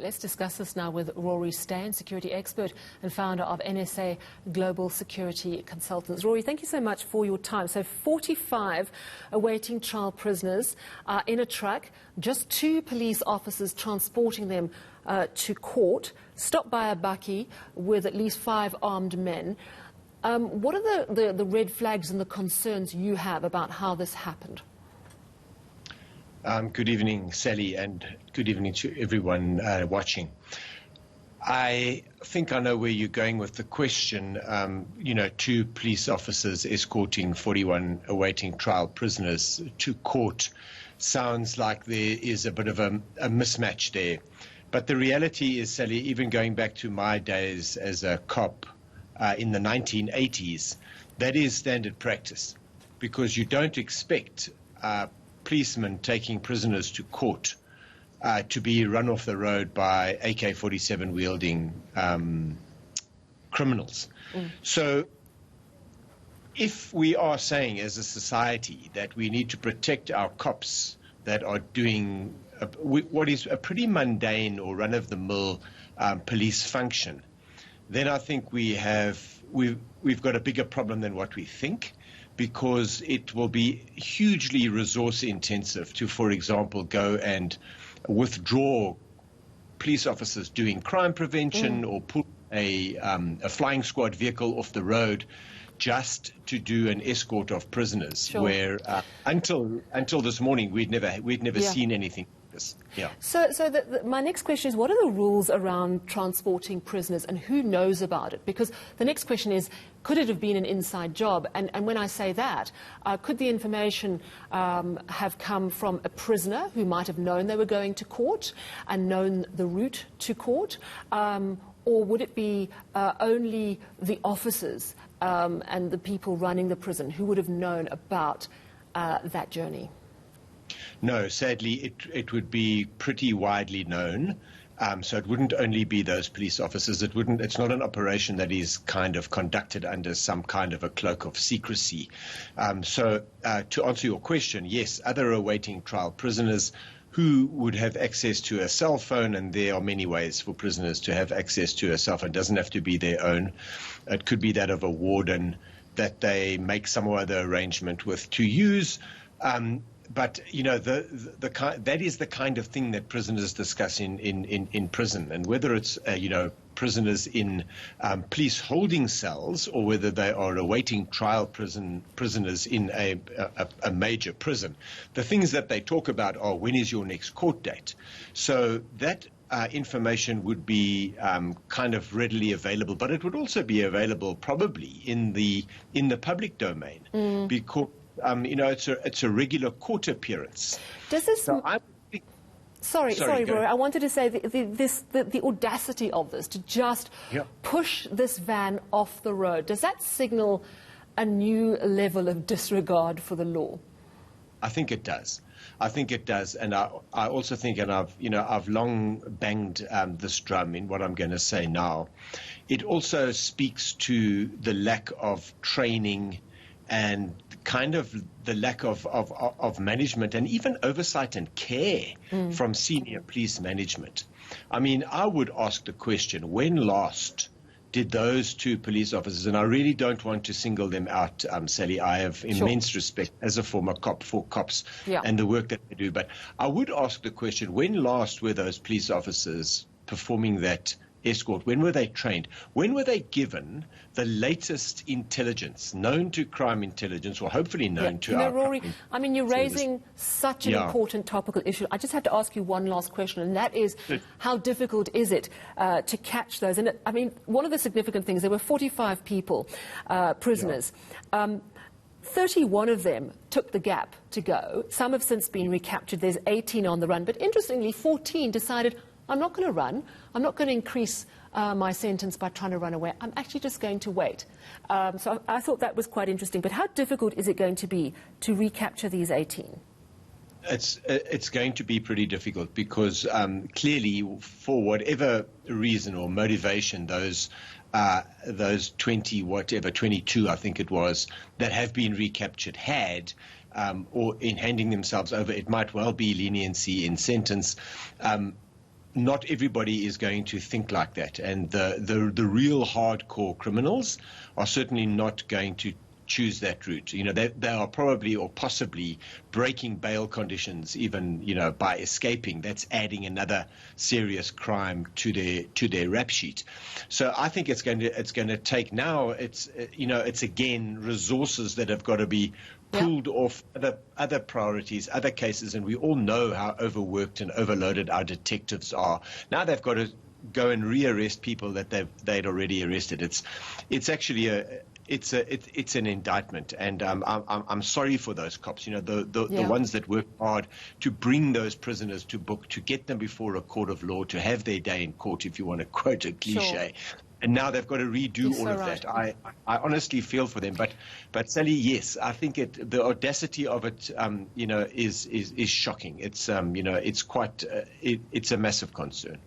Let's discuss this now with Rory Steyn, security expert and founder of NSA Global Security Consultants. Rory, thank you so much for your time. So 45 awaiting trial prisoners in a truck, just 2 police officers transporting them to court, stopped by a bakkie with at least 5 armed men. What are the red flags and the concerns you have about how this happened? Good evening, Sally, and good evening to everyone watching. I think I know where you're going with the question. 2 police officers escorting 41 awaiting trial prisoners to court sounds like there is a bit of a mismatch there. But the reality is, Sally, even going back to my days as a cop in the 1980s, that is standard practice, because you don't expect policemen taking prisoners to court to be run off the road by AK-47 wielding criminals. So if we are saying as a society that we need to protect our cops that are doing what is a pretty mundane or run-of-the-mill police function, then I think we've got a bigger problem than what we think, because it will be hugely resource intensive to, for example, go and withdraw police officers doing crime prevention or pull a flying squad vehicle off the road just to do an escort of prisoners. Sure. Where until this morning we'd never seen anything. Yeah. So my next question is, what are the rules around transporting prisoners and who knows about it? Because the next question is, could it have been an inside job? And when I say that, could the information have come from a prisoner who might have known they were going to court and known the route to court? Or would it be only the officers and the people running the prison who would have known about that journey? No, sadly, it would be pretty widely known. So it wouldn't only be those police officers. It's not an operation that is kind of conducted under some kind of a cloak of secrecy. So to answer your question, yes, other awaiting trial prisoners who would have access to a cell phone, and there are many ways for prisoners to have access to a cell phone. It doesn't have to be their own. It could be that of a warden that they make some other arrangement with to use. But, that is the kind of thing that prisoners discuss in prison. And whether it's, prisoners in police holding cells or whether they are awaiting trial prisoners in a major prison, the things that they talk about are, when is your next court date? So that information would be kind of readily available, but it would also be available probably in the public domain, because it's a regular court appearance. Does this? So sorry, Rory. I wanted to say the audacity of this, to just push this van off the road. Does that signal a new level of disregard for the law? I think it does. And I also think, and I've long banged this drum in what I'm going to say now. It also speaks to the lack of training and kind of the lack of management and even oversight and care from senior police management. I mean, I would ask the question, when last did those 2 police officers, and I really don't want to single them out, Sally, I have immense respect as a former cop for cops and the work that they do, but I would ask the question, when last were those police officers performing that escort? When were they trained? When were they given the latest intelligence known to crime intelligence, or hopefully known to our Rory, I mean, you're raising such an important topical issue. I just have to ask you one last question, and that is, how difficult is it to catch those? And I mean, one of the significant things, there were 45 people, prisoners. 31 of them took the gap to go. Some have since been recaptured. There's 18 on the run. But interestingly, 14 decided, I'm not going to run. I'm not going to increase my sentence by trying to run away. I'm actually just going to wait. So I thought that was quite interesting. But how difficult is it going to be to recapture these 18? It's going to be pretty difficult, because clearly, for whatever reason or motivation, those 22, I think it was, that have been recaptured had, or in handing themselves over, it might well be leniency in sentence. not everybody is going to think like that, and the real hardcore criminals are certainly not going to choose that route. They are probably or possibly breaking bail conditions, even by escaping. That's adding another serious crime to their rap sheet. So I think it's going to take now. It's again resources that have got to be pulled off other priorities, other cases, and we all know how overworked and overloaded our detectives are. Now they've got to go and rearrest people that they'd already arrested. It's actually it's an indictment, and I'm sorry for those cops. The ones that work hard to bring those prisoners to book, to get them before a court of law, to have their day in court, if you want to quote a cliche. Sure. And now they've got to redo all of that. I honestly feel for them. But Sally, yes, I think the audacity of it, is shocking. It's it's quite it's a massive concern.